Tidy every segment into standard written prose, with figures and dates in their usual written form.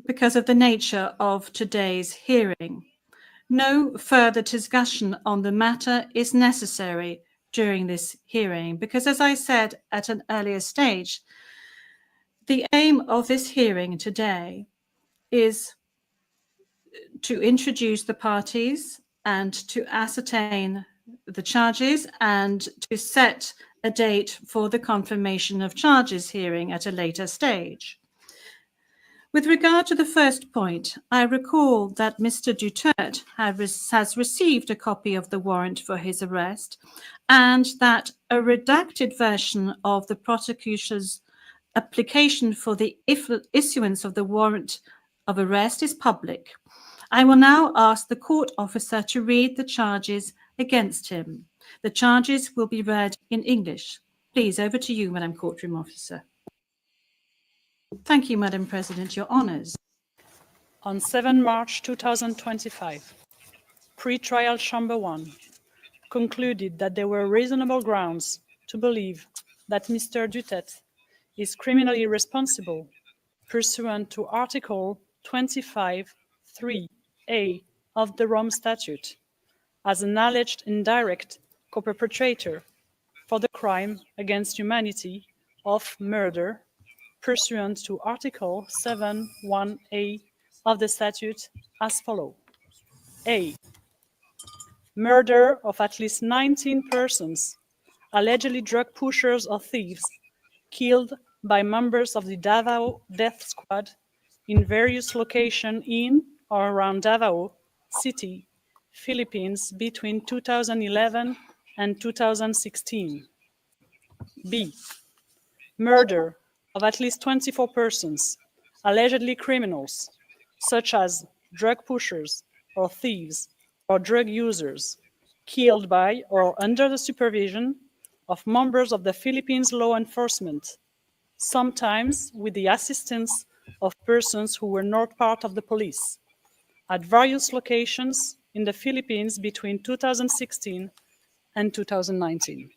because of the nature of today's hearing. No further discussion on the matter is necessary during this hearing because, as I said at an earlier stage, the aim of this hearing today is to introduce the parties and to ascertain the charges and to set a date for the confirmation of charges hearing at a later stage. With regard to the first point, I recall that Mr. Duterte has received a copy of the warrant for his arrest and that a redacted version of the prosecutor's application for the issuance of the warrant of arrest is public. I will now ask the court officer to read the charges against him. The charges will be read in English. Please, over to you, Madam Courtroom Officer. Thank you, Madam President. Your honours. On 7 March 2025, Pre-Trial Chamber 1 concluded that there were reasonable grounds to believe that Mr. Duterte is criminally responsible pursuant to Article 25(3)(a) of the Rome Statute as an alleged indirect co-perpetrator for the crime against humanity of murder pursuant to Article 7(1)(a) of the statute as follows. A. Murder of at least 19 persons, allegedly drug pushers or thieves, killed by members of the Davao Death Squad in various locations in or around Davao City, Philippines between 2011 and 2016. B. Murder of at least 24 persons, allegedly criminals, such as drug pushers or thieves or drug users, killed by or under the supervision of members of the Philippines law enforcement, sometimes with the assistance of persons who were not part of the police, at various locations in the Philippines between 2016 and 2019.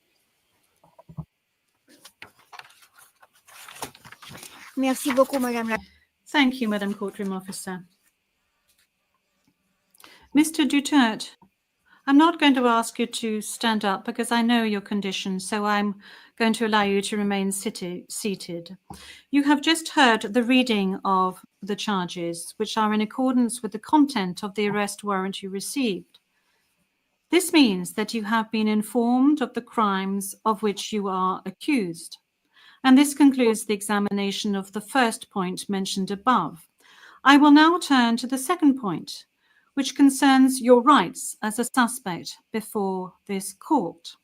Merci beaucoup, Madame la... Thank you, Madam Courtroom Officer. Mr. Duterte, I'm not going to ask you to stand up because I know your condition, so I'm going to allow you to remain seated. You have just heard the reading of the charges, which are in accordance with the content of the arrest warrant you received. This means that you have been informed of the crimes of which you are accused. And this concludes the examination of the first point mentioned above. I will now turn to the second point, which concerns your rights as a suspect before this court.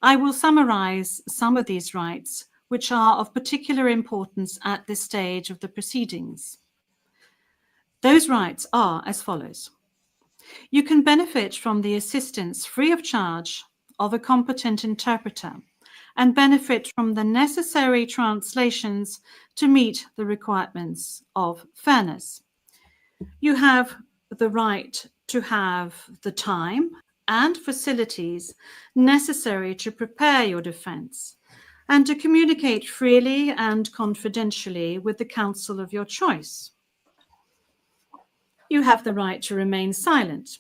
I will summarize some of these rights, which are of particular importance at this stage of the proceedings. Those rights are as follows. You can benefit from the assistance free of charge of a competent interpreter and benefit from the necessary translations to meet the requirements of fairness. You have the right to have the time and facilities necessary to prepare your defense and to communicate freely and confidentially with the counsel of your choice. You have the right to remain silent,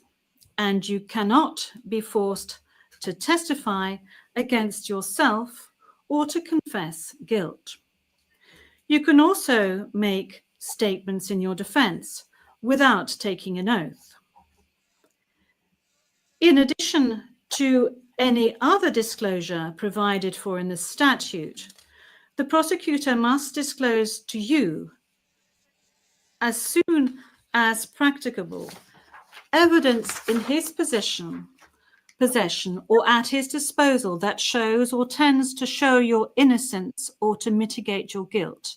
and you cannot be forced to testify against yourself or to confess guilt. You can also make statements in your defense without taking an oath. In addition to any other disclosure provided for in the statute, the prosecutor must disclose to you, as soon as practicable, evidence in his possession or at his disposal that shows or tends to show your innocence or to mitigate your guilt,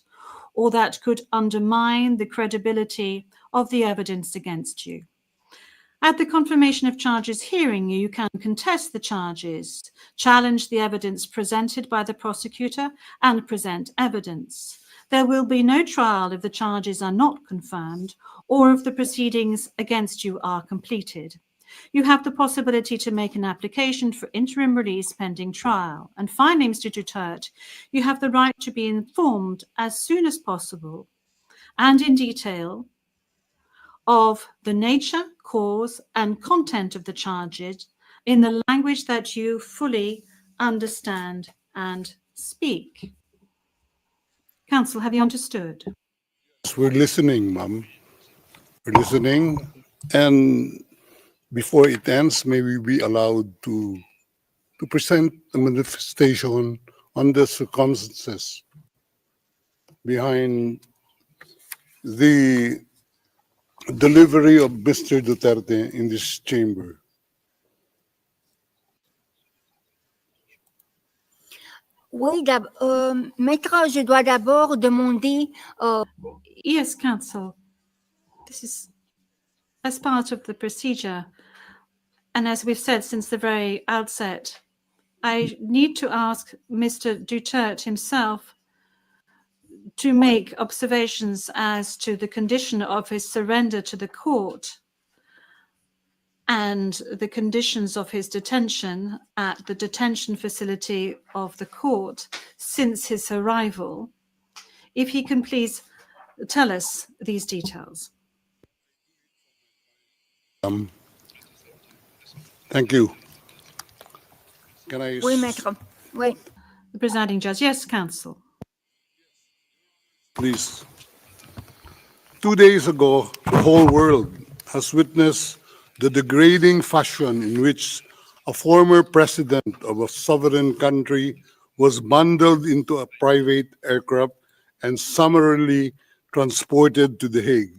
or that could undermine the credibility of the evidence against you. At the confirmation of charges hearing, you can contest the charges, challenge the evidence presented by the prosecutor, and present evidence. There will be no trial if the charges are not confirmed or if the proceedings against you are completed. You have the possibility to make an application for interim release pending trial. And finally, Mr. Duterte, you have the right to be informed as soon as possible and in detail of the nature, cause, and content of the charges in the language that you fully understand and speak. Counsel, have you understood? Yes, we're listening, ma'am. We're listening. And before it ends, may we be allowed to present a manifestation on the circumstances behind the delivery of Mr. Duterte in this chamber. Oui, maître, je dois d'abord demander Yes, counsel. This is as part of the procedure. And as we've said since the very outset, I need to ask Mr. Duterte himself to make observations as to the condition of his surrender to the court and the conditions of his detention at the detention facility of the court since his arrival. If he can please tell us these details. Thank you. Can I? Oui, maître. Oui. The presiding judge. Yes, counsel. Please. 2 days ago, the whole world has witnessed the degrading fashion in which a former president of a sovereign country was bundled into a private aircraft and summarily transported to The Hague.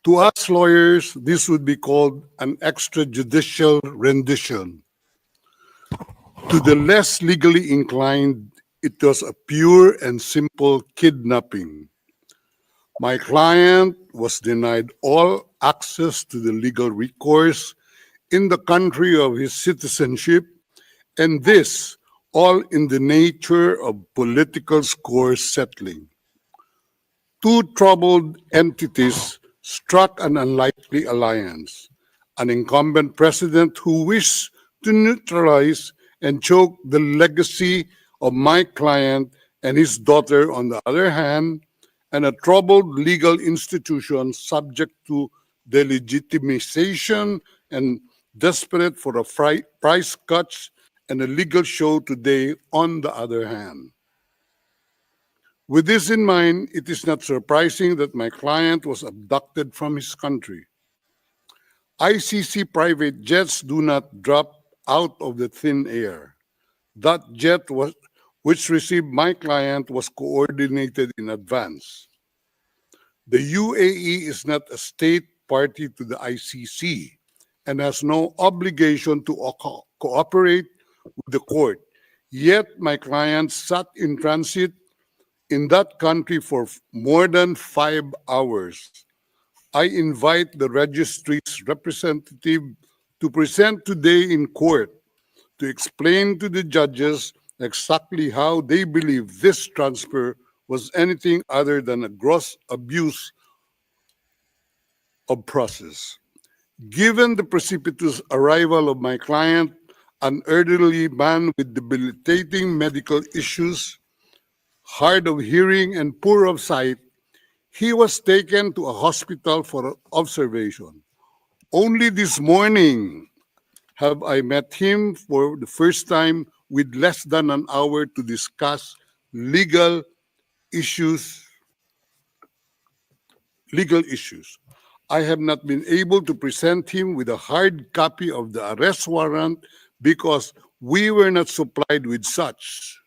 To us lawyers, this would be called an extrajudicial rendition. To the less legally inclined, it was a pure and simple kidnapping. My client was denied all access to the legal recourse in the country of his citizenship, and this all in the nature of political score settling. Two troubled entities struck an unlikely alliance, an incumbent president who wished to neutralize and choke the legacy of my client and his daughter on the other hand, and a troubled legal institution subject to delegitimization and desperate for a price cuts and a legal show today on the other hand. With this in mind, it is not surprising that my client was abducted from his country. ICC private jets do not drop out of the thin air. That jet which received my client was coordinated in advance. The UAE is not a state party to the ICC and has no obligation to cooperate with the court. Yet my client sat in transit in that country for more than 5 hours. I invite the registry's representative to present today in court to explain to the judges exactly how they believe this transfer was anything other than a gross abuse of process. Given the precipitous arrival of my client, an elderly man with debilitating medical issues, hard of hearing and poor of sight, he was taken to a hospital for observation. Only this morning have I met him for the first time with less than an hour to discuss legal issues. I have not been able to present him with a hard copy of the arrest warrant because we were not supplied with such.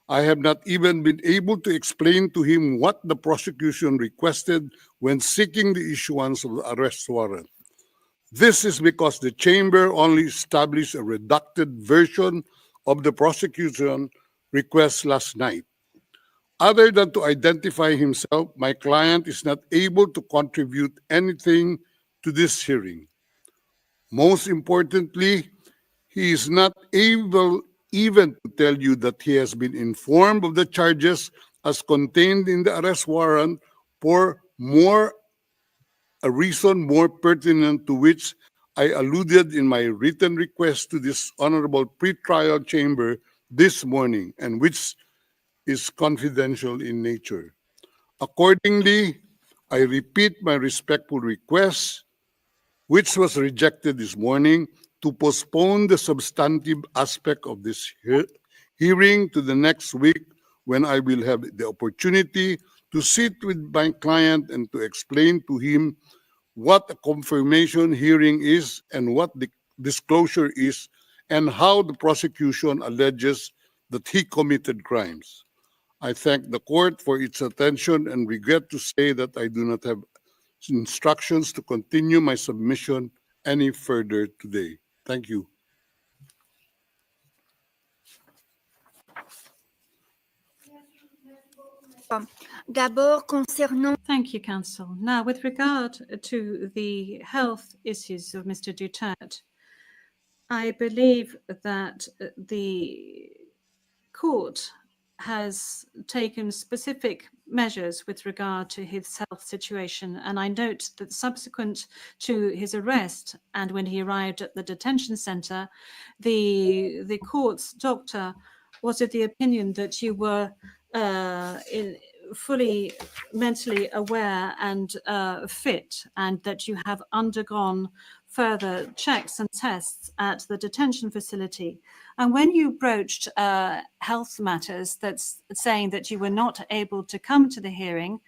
I have not even been able to explain to him what the prosecution requested when seeking the issuance of the arrest warrant. This is because the chamber only established a redacted version of the prosecution request last night. Other than to identify himself, my client is not able to contribute anything to this hearing. Most importantly, he is not able even to tell you that he has been informed of the charges as contained in the arrest warrant for a reason more pertinent to which I alluded in my written request to this honorable pretrial chamber this morning, and which is confidential in nature. Accordingly, I repeat my respectful request, which was rejected this morning, to postpone the substantive aspect of this hearing to the next week, when I will have the opportunity to sit with my client and to explain to him what a confirmation hearing is and what the disclosure is, and how the prosecution alleges that he committed crimes. I thank the court for its attention and regret to say that I do not have instructions to continue my submission any further today. Thank you. D'abord, concernant Thank you, counsel. Now, with regard to the health issues of Mr. Duterte, I believe that the court has taken specific measures with regard to his health situation, and I note that subsequent to his arrest and when he arrived at the detention center, the court's doctor was of the opinion that you were fully mentally aware and fit, and that you have undergone further checks and tests at the detention facility. And when you broached health matters, that's saying that you were not able to come to the hearing,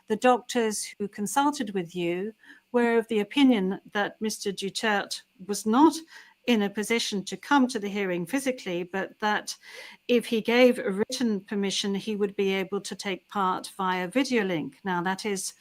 the doctors who consulted with you were of the opinion that Mr. Duterte was not in a position to come to the hearing physically, but that if he gave a written permission, he would be able to take part via video link. Now, that is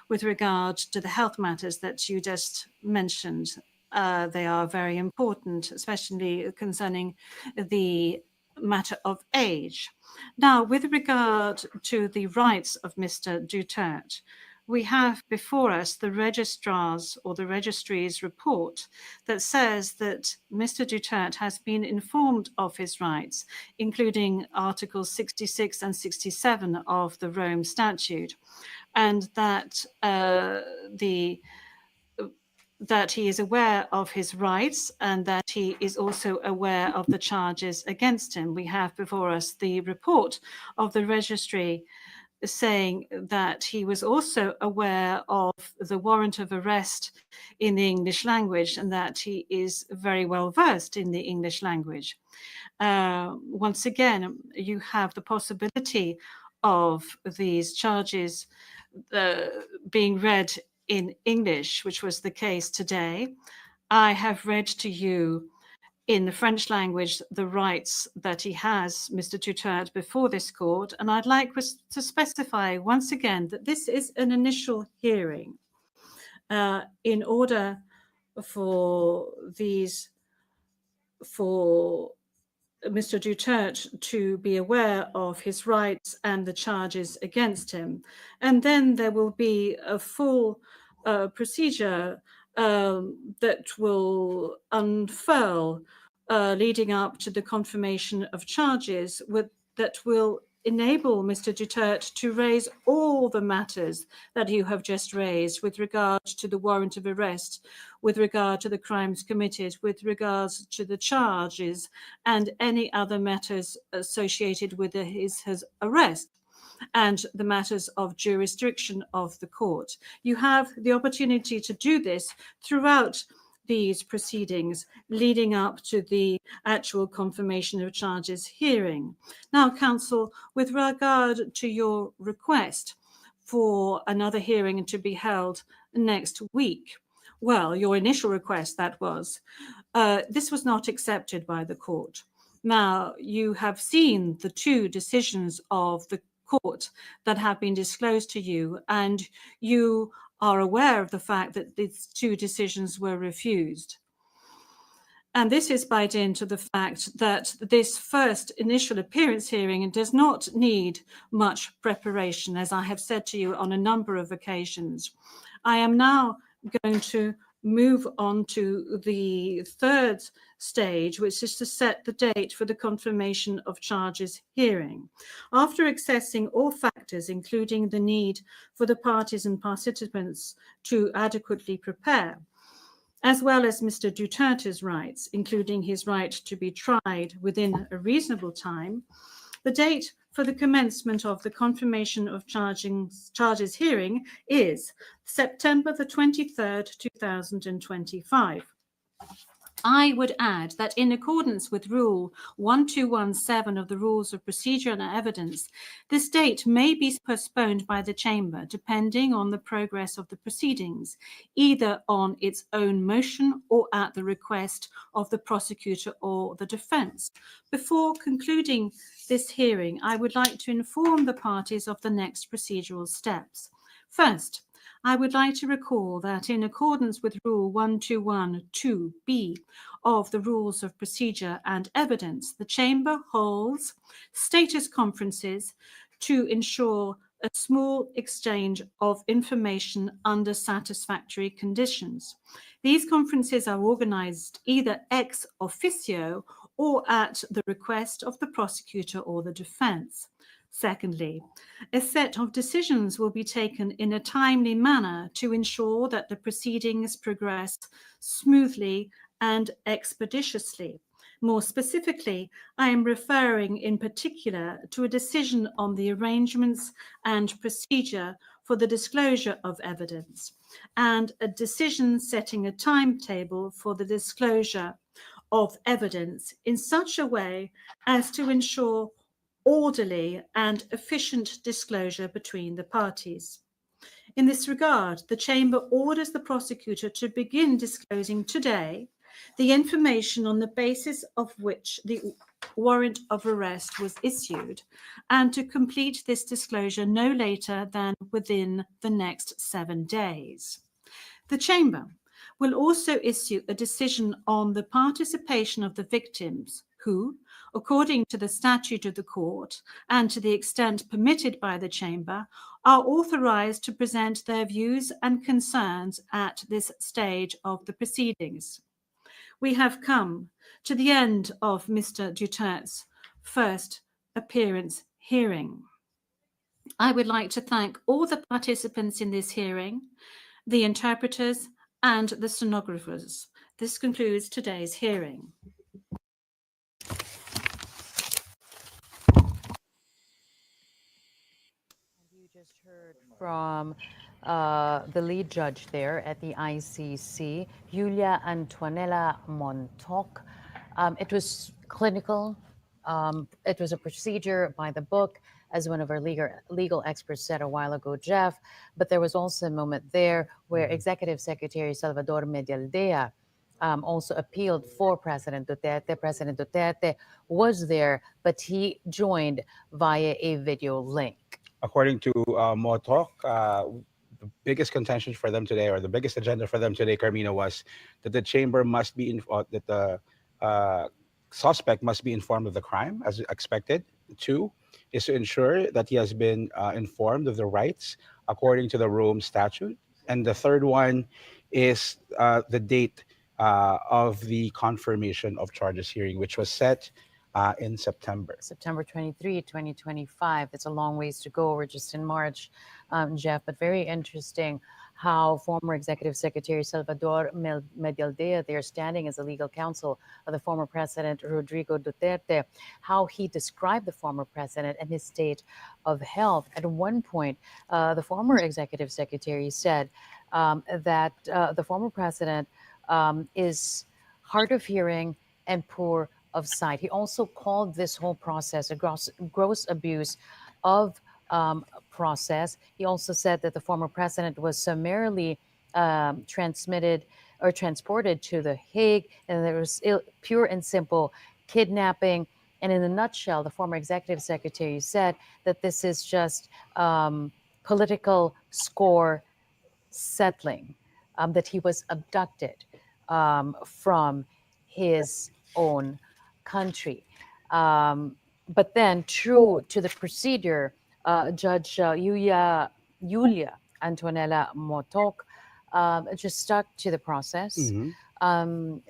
with regard to the health matters that you just mentioned. They are very important, especially concerning the matter of age. Now, with regard to the rights of Mr. Duterte, we have before us the registrar's or the registry's report that says that Mr. Duterte has been informed of his rights, including Articles 66 and 67 of the Rome Statute, and that that he is aware of his rights and that he is also aware of the charges against him. We have before us the report of the registry saying that he was also aware of the warrant of arrest in the English language and that he is very well versed in the English language. Once again, you have the possibility of these charges being read in English, which was the case today. I have read to you in the French language the rights that he has, Mr. Duterte, before this court. And I'd like to specify once again that this is an initial hearing in order for Mr. Duterte to be aware of his rights and the charges against him. And then there will be a full procedure that will unfurl leading up to the confirmation of charges that will enable Mr. Duterte to raise all the matters that you have just raised with regard to the warrant of arrest, with regard to the crimes committed, with regards to the charges, and any other matters associated with his arrest, and the matters of jurisdiction of the court. You have the opportunity to do this throughout these proceedings leading up to the actual confirmation of charges hearing. Now, counsel, with regard to your request for another hearing to be held next week, well, your initial request, that was, this was not accepted by the court. Now, you have seen the two decisions of the court that have been disclosed to you, and you are aware of the fact that these two decisions were refused. And this is by dint of the fact that this first initial appearance hearing does not need much preparation, as I have said to you on a number of occasions. I am now going to move on to the third stage, which is to set the date for the confirmation of charges hearing. After assessing all factors, including the need for the parties and participants to adequately prepare, as well as Mr. Duterte's rights, including his right to be tried within a reasonable time, the date for the commencement of the confirmation of charges hearing is September the 23rd, 2025. I would add that in accordance with Rule 1217 of the Rules of Procedure and Evidence, this date may be postponed by the Chamber depending on the progress of the proceedings, either on its own motion or at the request of the prosecutor or the defence. Before concluding this hearing, I would like to inform the parties of the next procedural steps. First, I would like to recall that in accordance with Rule 1212B of the Rules of Procedure and Evidence, the Chamber holds status conferences to ensure a small exchange of information under satisfactory conditions. These conferences are organised either ex officio or at the request of the prosecutor or the defence. Secondly, a set of decisions will be taken in a timely manner to ensure that the proceedings progress smoothly and expeditiously. More specifically, I am referring in particular to a decision on the arrangements and procedure for the disclosure of evidence, and a decision setting a timetable for the disclosure of evidence in such a way as to ensure orderly and efficient disclosure between the parties. In this regard, the Chamber orders the prosecutor to begin disclosing today the information on the basis of which the warrant of arrest was issued, and to complete this disclosure no later than within the next 7 days. The Chamber will also issue a decision on the participation of the victims who, according to the statute of the court and to the extent permitted by the Chamber, are authorised to present their views and concerns at this stage of the proceedings. We have come to the end of Mr. Duterte's first appearance hearing. I would like to thank all the participants in this hearing, the interpreters, and the stenographers. This concludes today's hearing. You just heard from the lead judge there at the ICC, Julia Antonella Montauk. It was clinical. It was a procedure by the book, as one of our legal experts said a while ago, Jeff. But there was also a moment there where Executive Secretary Salvador Medialdea also appealed for President Duterte. President Duterte was there, but he joined via a video link. According to Motok, the biggest contention for them today, or the biggest agenda for them today, Carmina, was that the chamber must be that the suspect must be informed of the crime as expected. 2 is to ensure that he has been informed of the rights according to the Rome statute. And the third one is the date of the confirmation of charges hearing, which was set in September. September 23, 2025. It's a long ways to go. We're just in March, Jeff, but very interesting how former Executive Secretary Salvador Medialdea, there standing as a legal counsel of the former President Rodrigo Duterte, how he described the former president and his state of health. At one point, the former Executive Secretary said that the former president is hard of hearing and poor of sight. He also called this whole process a gross abuse of process. He also said that the former president was summarily transported to The Hague, and there was pure and simple kidnapping. And in a nutshell, the former executive secretary said that this is just political score settling, that he was abducted from his own country. But then, true to the procedure, Judge Julia Antonella Montauk just stuck to the process,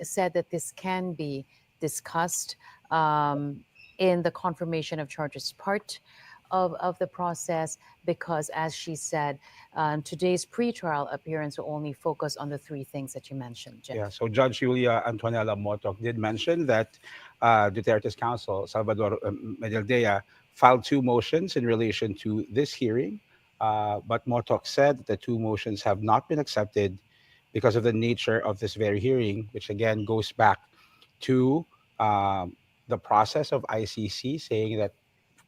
said that this can be discussed in the confirmation of charges part of the process, because, as she said, today's pretrial appearance will only focus on the 3 things that you mentioned, Jeff. Yeah, so Judge Julia Antonella Montauk did mention that Duterte's counsel, Salvador Medialdea, filed 2 motions in relation to this hearing, but Motok said that the 2 motions have not been accepted because of the nature of this very hearing, which again goes back to the process of ICC saying that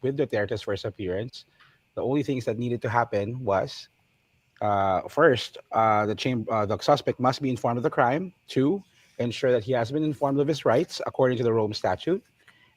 with Duterte's first appearance, the only things that needed to happen was first, the suspect must be informed of the crime. 2, ensure that he has been informed of his rights according to the Rome Statute.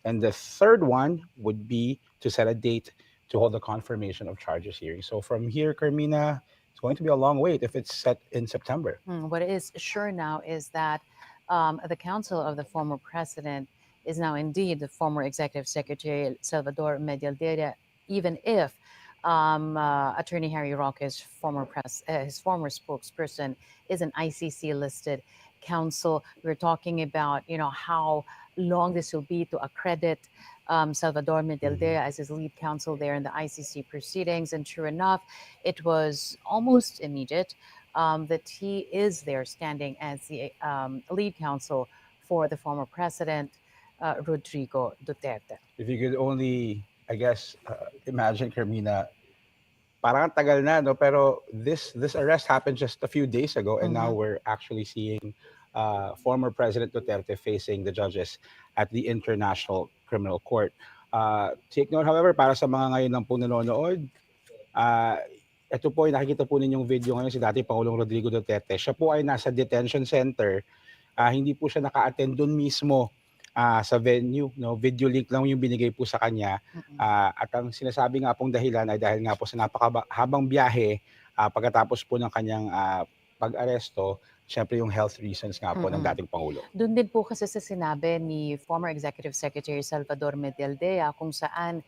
And the third one would be to set a date to hold the confirmation of charges hearing. So from here, Carmina, it's going to be a long wait if it's set in September. What is sure now is that the counsel of the former president is now indeed the former executive secretary Salvador Medialdea, even if Attorney Harry Roque's his former spokesperson is an ICC listed counsel. We're talking about how long this will be to accredit Salvador Medialdea as his lead counsel there in the ICC proceedings, and sure enough, it was almost immediate that he is there standing as the lead counsel for the former president, Rodrigo Duterte. If you could only, I guess, imagine, Carmina, parang tagal na, no? Pero this arrest happened just a few days ago, and now we're actually seeing former President Duterte facing the judges at the International Criminal Court. Take note, however, para sa mga ngayon lang po nanonood, ito po ay nakikita po ninyong video ngayon si dating Pangulong Rodrigo Duterte. Siya po ay nasa detention center. Hindi po siya naka-attend doon mismo sa venue. No? Video link lang yung binigay po sa kanya. At ang sinasabi nga pong dahilan ay dahil nga po sa napakahabang biyahe pagkatapos po ng kanyang pag-aresto, syempre yung health reasons nga po ng dating Pangulo. Doon din po kasi sa sinabi ni former Executive Secretary Salvador Medialdea kung saan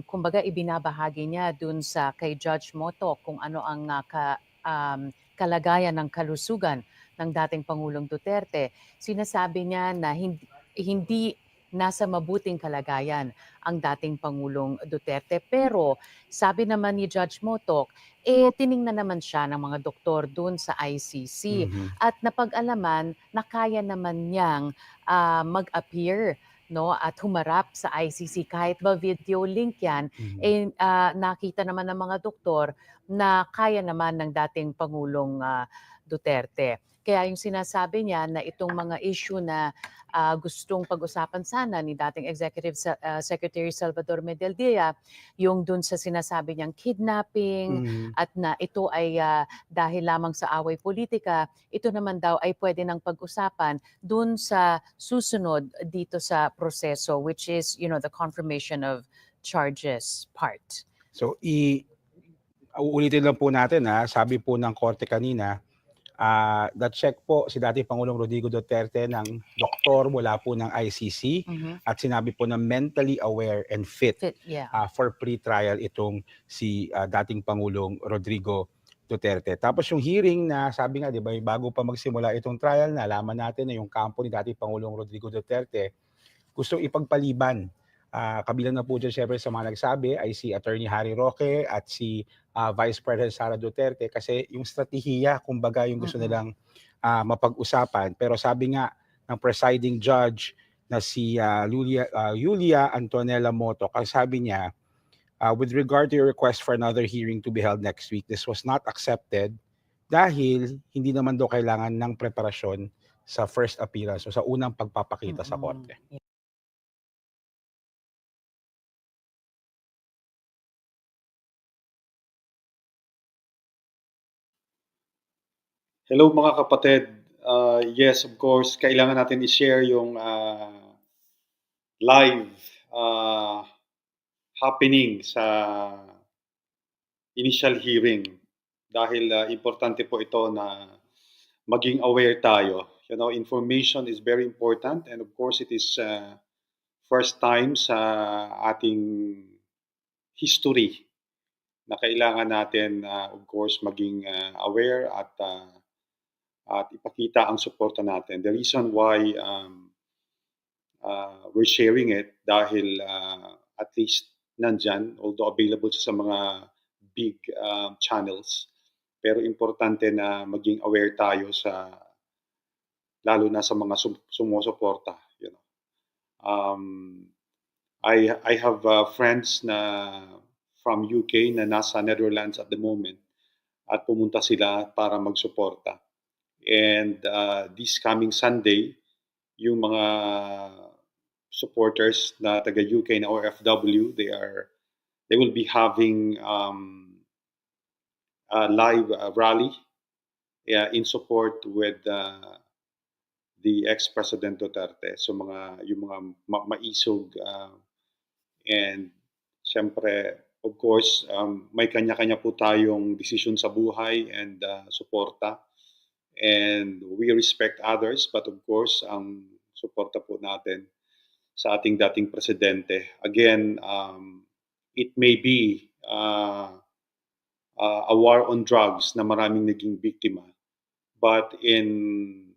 kumbaga ibinabahagi niya doon sa kay Judge Motok kung ano ang kalagayan ng kalusugan ng dating Pangulong Duterte. Sinasabi niya na hindi nasa mabuting kalagayan ang dating Pangulong Duterte. Pero sabi naman ni Judge Motok, tiningnan naman siya ng mga doktor dun sa ICC at napag-alaman na kaya naman niyang mag-appear, no, at humarap sa ICC kahit ba video link yan, nakita naman ng mga doktor na kaya naman ng dating Pangulong Duterte. Kaya yung sinasabi niya na itong mga issue na gustong pag-usapan sana ni dating Executive Secretary Salvador Medialdea, yung dun sa sinasabi niyang kidnapping at na ito ay dahil lamang sa away politika, ito naman daw ay pwede nang pag-usapan dun sa susunod dito sa proseso, which is, the confirmation of charges part. So, uulitin lang po natin, sabi po ng korte kanina, na-check po si dating Pangulong Rodrigo Duterte ng doktor mula po ng ICC at sinabi po na mentally aware and fit for pre-trial itong si dating Pangulong Rodrigo Duterte. Tapos yung hearing na sabi nga, di ba, bago pa magsimula itong trial, nalaman natin na yung kampo ni dating Pangulong Rodrigo Duterte gustong ipagpaliban. Kabilang na po dyan syempre sa mga nagsabi ay si Attorney Harry Roque at si Vice President Sara Duterte kasi yung strategiya, kumbaga yung gusto nilang mapag-usapan. Pero sabi nga ng presiding judge na si Julia Antonella Motok, ang sabi niya, with regard to your request for another hearing to be held next week, this was not accepted dahil hindi naman daw kailangan ng preparasyon sa first appearance o sa unang pagpapakita sa korte. Hello mga kapatid. Yes, of course, kailangan natin i-share yung live happening sa initial hearing dahil importante po ito na maging aware tayo. Information is very important and of course it is first time sa ating history na kailangan natin of course maging aware at ipakita ang suporta natin. The reason why we're sharing it dahil at least nandyan, although available sa mga big channels, pero importante na maging aware tayo lalo na sa mga sumusuporta. I have friends na from UK na nasa Netherlands at the moment at pumunta sila para magsuporta. And this coming Sunday, yung mga supporters na taga UK na OFW, they will be having a live rally in support with the ex-President Duterte. So yung mga maisog and siyempre, of course, may kanya-kanya po tayong desisyon sa buhay and suporta. And we respect others, but of course, ang suporta po natin sa ating dating presidente. Again, it may be a war on drugs na maraming naging biktima. But in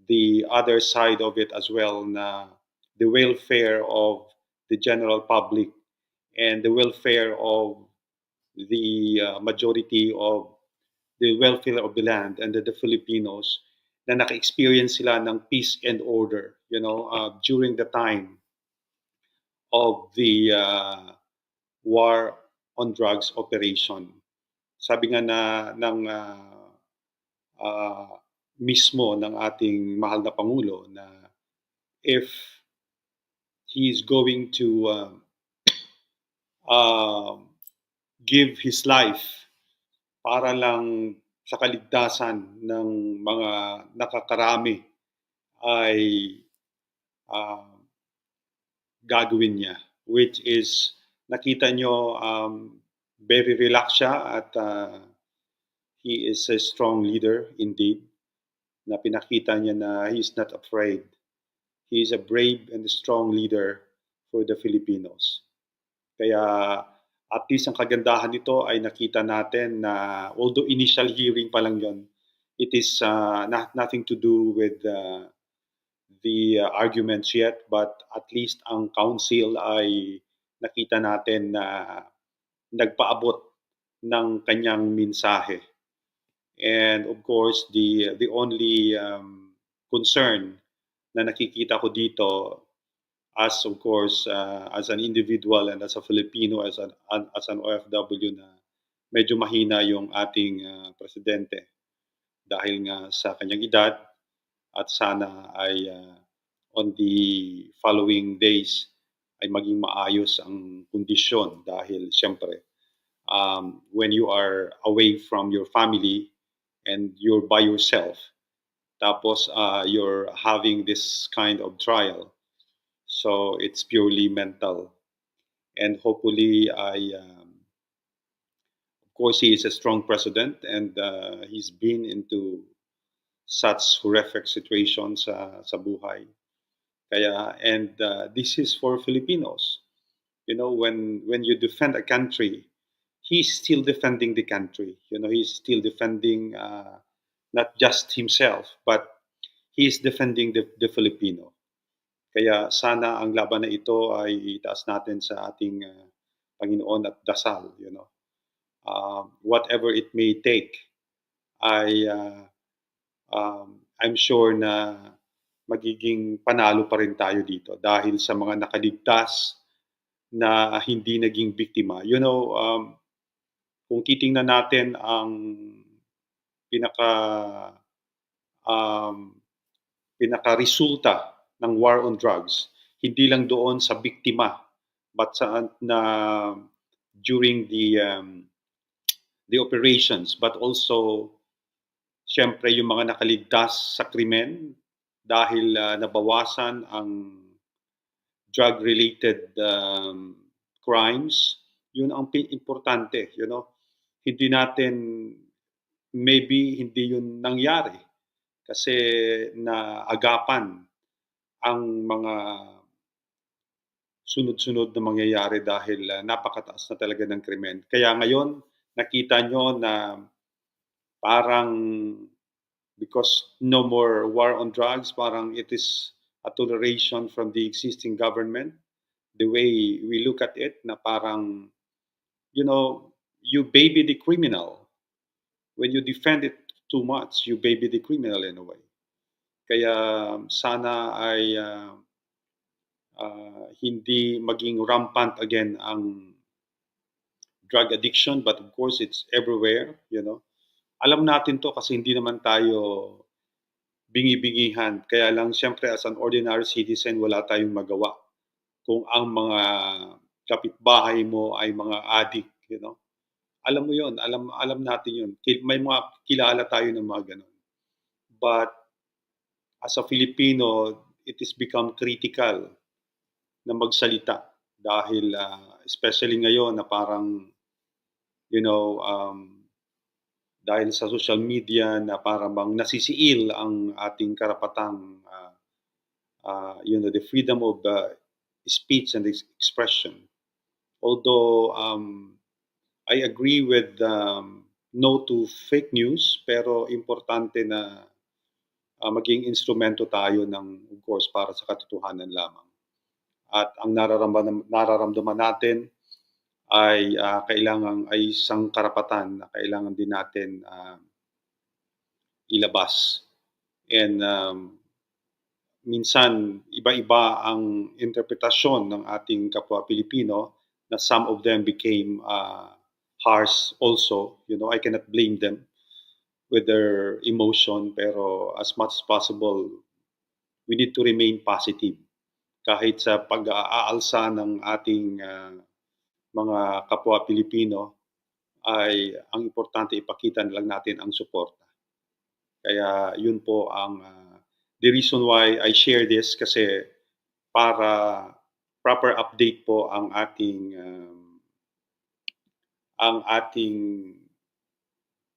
the other side of it as well, na the welfare of the general public and the welfare of the majority of the welfare of the land and the Filipinos na naka-experience sila ng peace and order, during the time of the war on drugs operation. Sabi nga na ng mismo ng ating mahal na Pangulo na if he is going to give his life para lang sa kaligtasan ng mga nakakarami ay gagawin niya, which is nakita nyo very relaxed siya at he is a strong leader indeed, na pinakita niya na he is not afraid. He is a brave and strong leader for the Filipinos. Kaya at least ang kagandahan nito ay nakita natin na although initial hearing pa lang yon, it is nothing to do with the arguments yet, but at least ang counsel ay nakita natin na nagpaabot ng kanyang mensahe. And of course, the only concern na nakikita ko dito, as of course, as an individual and as a Filipino, as an OFW, na medyo mahina yung ating presidente dahil nga sa kanyang edad, at sana ay on the following days ay maging maayos ang kondisyon dahil siyempre when you are away from your family and you're by yourself, tapos you're having this kind of trial, so it's purely mental. And hopefully of course he is a strong president and he's been into such horrific situations sa buhay. Kaya, and this is for Filipinos. When you defend a country, he's still defending the country. He's still defending not just himself, but he's defending the Filipino. Kaya sana ang laban na ito ay itaas natin sa ating Panginoon at dasal. Whatever it may take, I'm sure na magiging panalo pa rin tayo dito dahil sa mga nakaligtas na hindi naging biktima. Kung titingnan natin ang pinaka-resulta ng war on drugs, hindi lang doon sa biktima, but during the operations, but also siyempre yung mga nakaligtas sa krimen dahil nabawasan ang drug-related crimes. Yun ang importante, Hindi natin, maybe hindi yun nangyari kasi naagapan ang mga sunod-sunod na mangyayari dahil napakataas na talaga ng krimen. Kaya ngayon, nakita nyo na parang because no more war on drugs, parang it is a toleration from the existing government. The way we look at it, na parang, you baby the criminal. When you defend it too much, you baby the criminal in a way. Kaya sana ay hindi maging rampant again ang drug addiction, but of course it's everywhere, you know. Alam natin to kasi hindi naman tayo bingi-bingihan. Kaya lang siyempre as an ordinary citizen, wala tayong magawa. Kung ang mga kapitbahay mo ay mga addict, you know. Alam mo yon, alam natin yun. May mga kilala tayo ng mga ganun. But as a Filipino, it has become critical na magsalita dahil especially ngayon na parang you know dahil sa social media na parang bang nasisiil ang ating karapatang you know, the freedom of speech and expression. Although I agree with no to fake news, pero importante na maging instrumento tayo ng, of course, para sa katotohanan lamang. At ang nararamdaman natin ay kailangan ay isang karapatan na kailangan din natin ilabas. And minsan iba-iba ang interpretasyon ng ating kapwa Pilipino na some of them became harsh also. You know, I cannot blame them with their emotion, pero as much as possible, we need to remain positive. Kahit sa pag-aalsa ng ating mga kapwa Pilipino, ay ang importante ipakita na lang natin ang suporta. Kaya yun po ang the reason why I share this, kasi para proper update po ang ating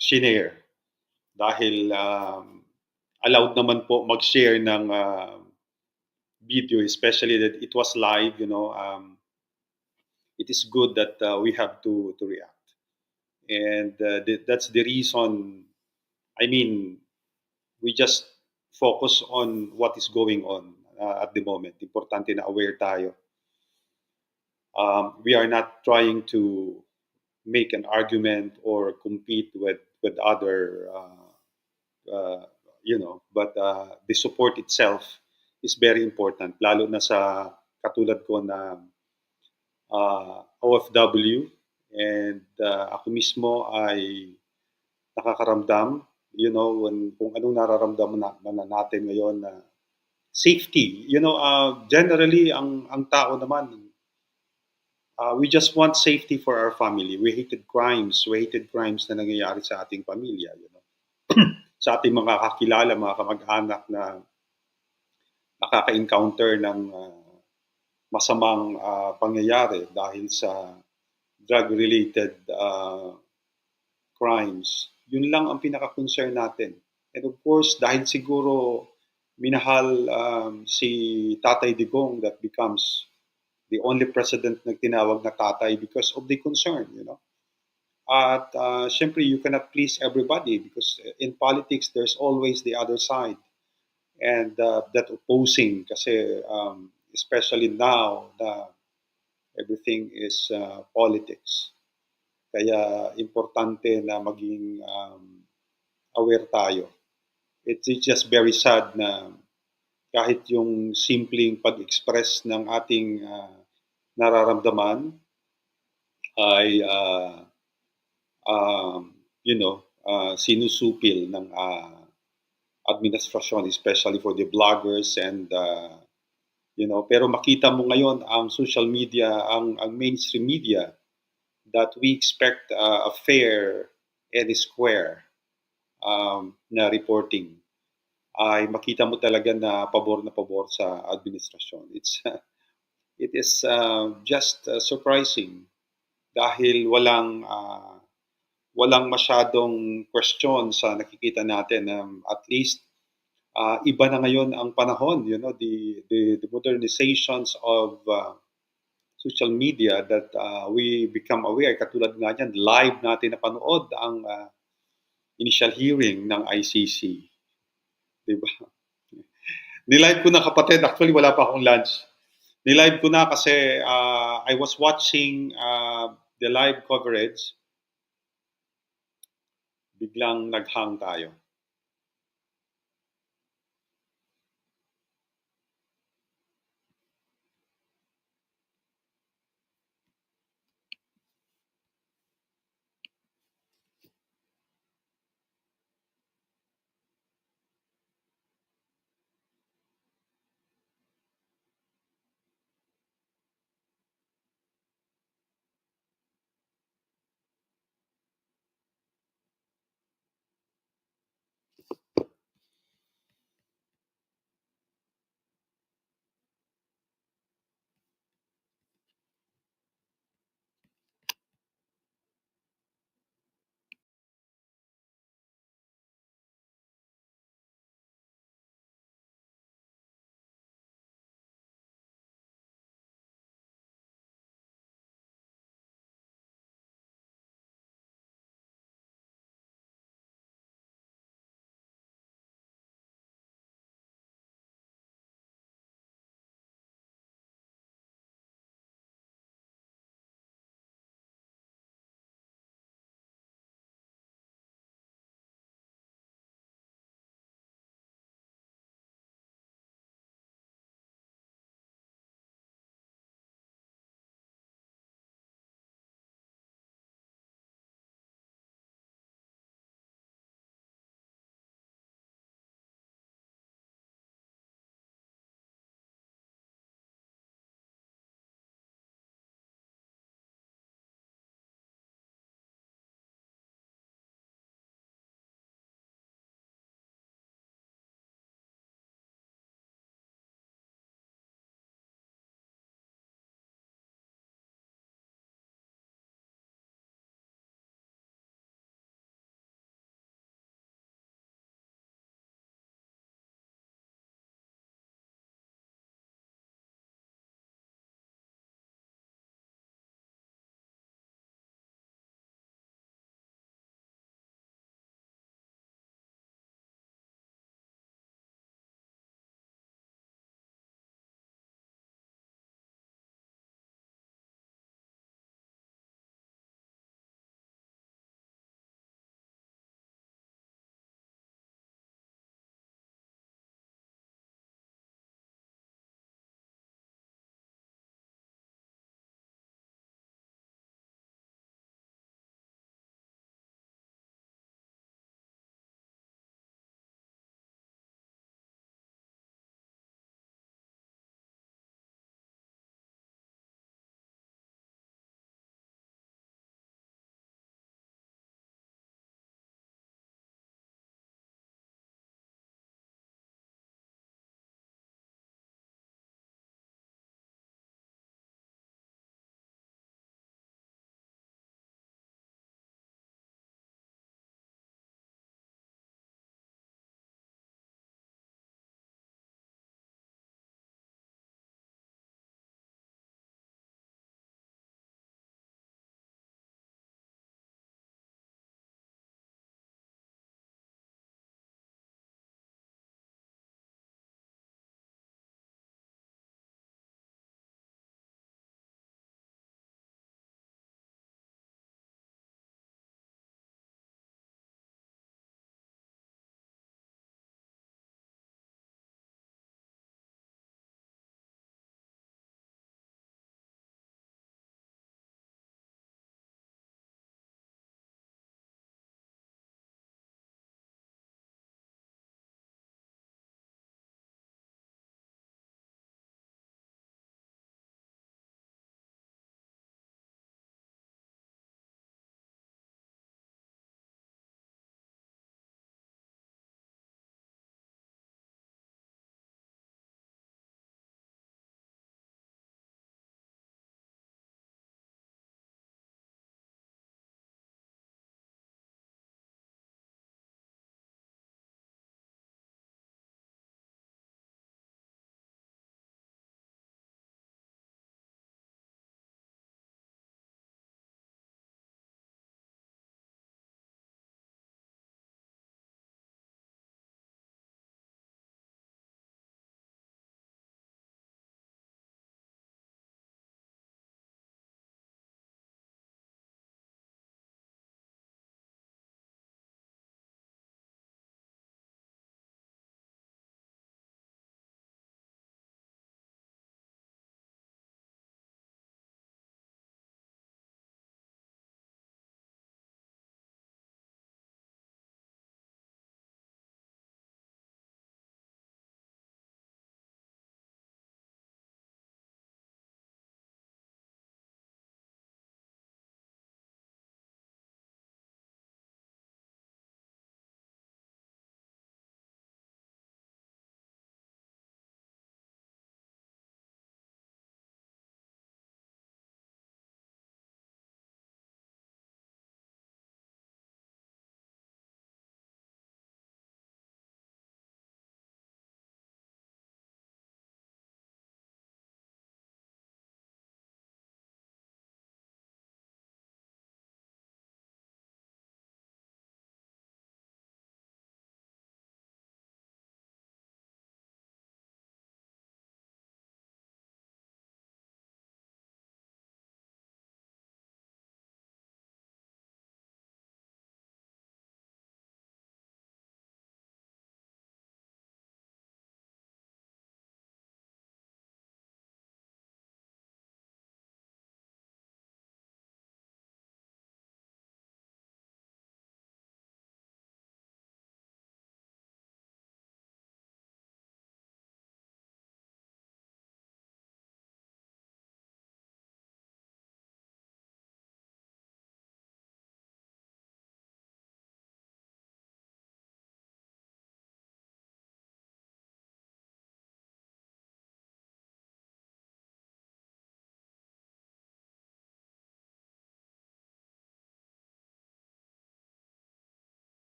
shinare. Dahil allowed naman po mag-share ng video, especially that it was live, you know. It is good that we have to react. And that's the reason, I mean, we just focus on what is going on at the moment. Importante na aware tayo. We are not trying to make an argument or compete with other, you know, but the support itself is very important. Lalo na sa katulad ko na OFW, and ako mismo ay nakakaramdam, you know, kung anong nararamdaman natin ngayon na safety. You know, generally, ang tao naman, we just want safety for our family. We hated crimes na nangyayari sa ating pamilya, you know. Sa ating mga kakilala, mga kamag-anak na nakaka-encounter ng masamang pangyayari dahil sa drug-related crimes. Yun lang ang pinaka-concern natin. And of course, dahil siguro minahal si Tatay Digong, that becomes the only president na tinawag na tatay because of the concern, you know. At syempre, you cannot please everybody because in politics, there's always the other side. And that opposing, kasi especially now na everything is politics. Kaya importante na maging aware tayo. It's just very sad na kahit yung simpleng pag-express ng ating nararamdaman ay you know, sinusupil ng administrasyon, especially for the bloggers and you know, pero makita mo ngayon ang social media, ang mainstream media, that we expect a fair and square na reporting, ay makita mo talaga na pabor sa administrasyon. It is just surprising dahil walang masyadong question sa nakikita natin. At least iba na ngayon ang panahon, you know, the modernizations of social media that we become aware. Katulad nga yan, live natin napanood ang initial hearing ng ICC. Diba? Nilive ko na, kapatid. Actually, wala pa akong lunch. Nilive ko na kasi I was watching the live coverage. Biglang naghang tayo.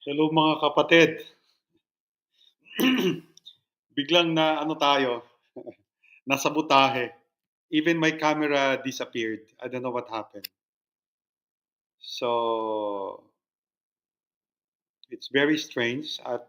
Hello mga kapatid. Biglang na ano tayo, nasabotahe. Even my camera disappeared. I don't know what happened. So it's very strange at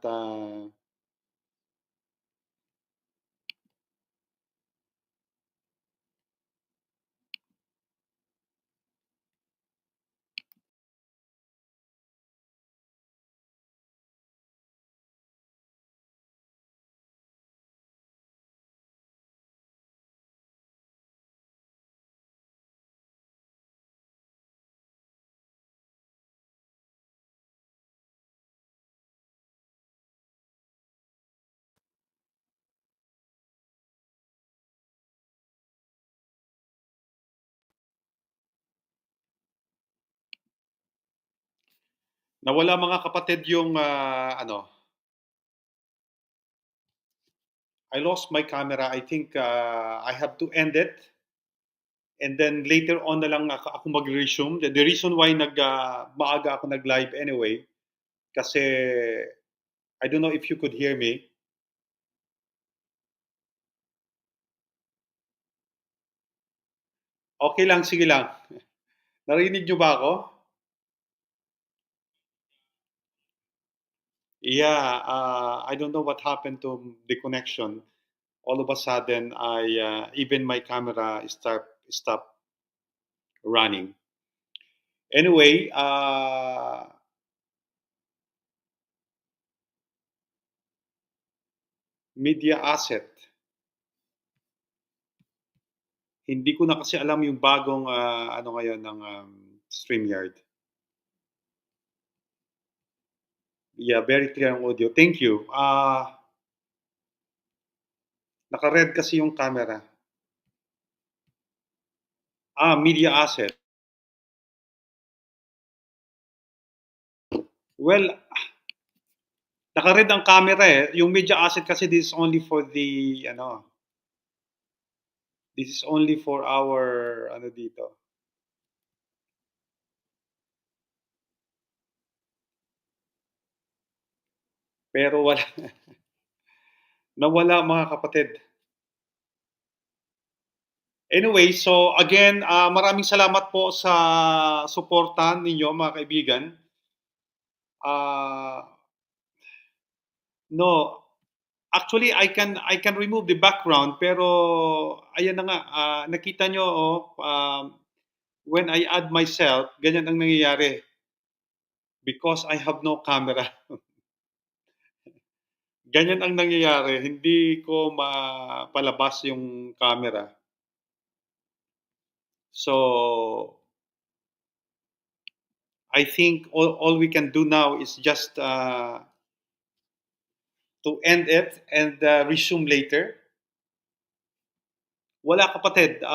nawala mga kapatid yung ano. I lost my camera. I think I have to end it. And then later on na lang ako mag-resume. The reason why maaga ako nag-live anyway, kasi I don't know if you could hear me. Okay lang, sige lang. Narinig nyo ba ako? Yeah, I don't know what happened to the connection. All of a sudden, even my camera stopped running. Anyway, media asset. Hindi ko na kasi alam yung bagong ano ngayon ng StreamYard. Yeah, very clear ang audio. Thank you. Naka-red kasi yung camera. Media asset. Well, naka-red ang camera eh. Yung media asset kasi this is only for the ano. This is only for our ano dito. Pero wala nawala mga kapatid. Anyway, so again, maraming salamat po sa suporta ninyo mga kaibigan. No, actually I can remove the background pero ayan na nga nakita nyo when I add myself, ganyan ang nangyayari because I have no camera. Ganyan ang nangyayari, hindi ko mapalabas yung camera. So I think all we can do now is just to end it and resume later. Wala kapatid.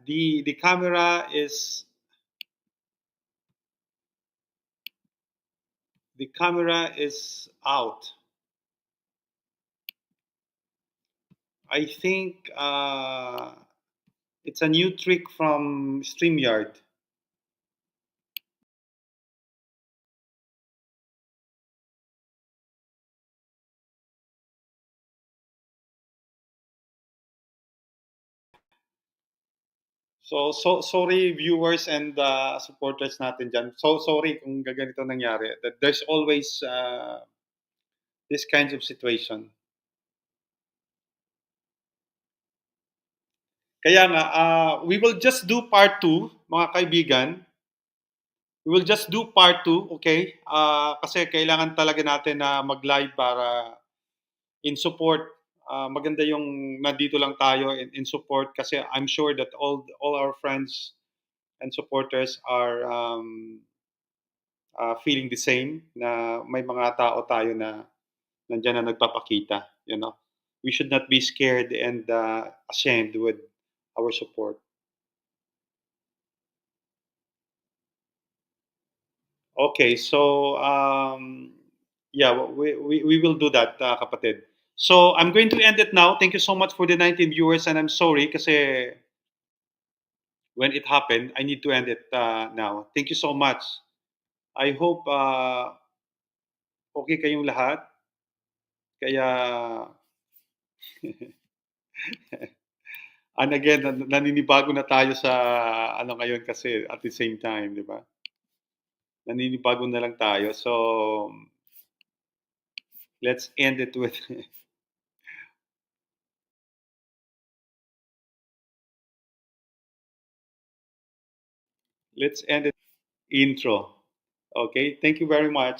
The camera is out. I think it's a new trick from StreamYard. So sorry viewers and supporters natin dyan. So sorry kung gaganito nangyari. That there's always this kinds of situation. Kaya nga, we will just do part 2, mga kaibigan. We will just do part 2, okay? Kasi kailangan talaga natin na mag-live para in support. Maganda yung nandito lang tayo in support kasi I'm sure that all our friends and supporters are feeling the same na may mga tao tayo na nandiyan na nagpapakita, you know. We should not be scared and ashamed with our support. Okay, so yeah, we will do that, kapatid. So I'm going to end it now. Thank you so much for the 19 viewers and I'm sorry kasi when it happened, I need to end it now. Thank you so much. I hope Okay kayong lahat? Kaya, and again, naninibago na tayo sa ano ngayon kasi at the same time, di ba? Naninibago na lang tayo. So, let's end it with let's end it intro. Okay, thank you very much.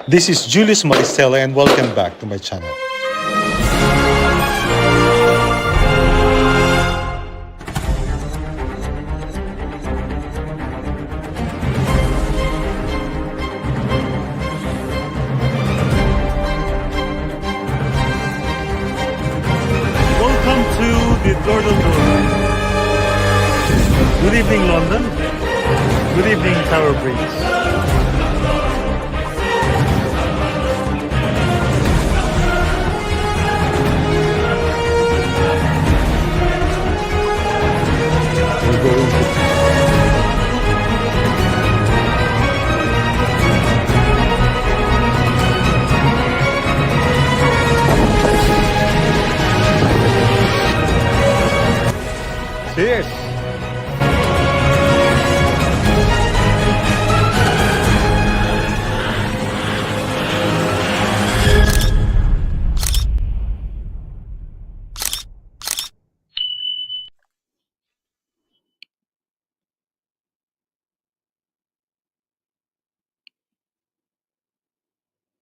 This is Julius Maricela and welcome back to my channel. Welcome to the Turtle Door. Good evening, London. Good evening, Tower Bridge.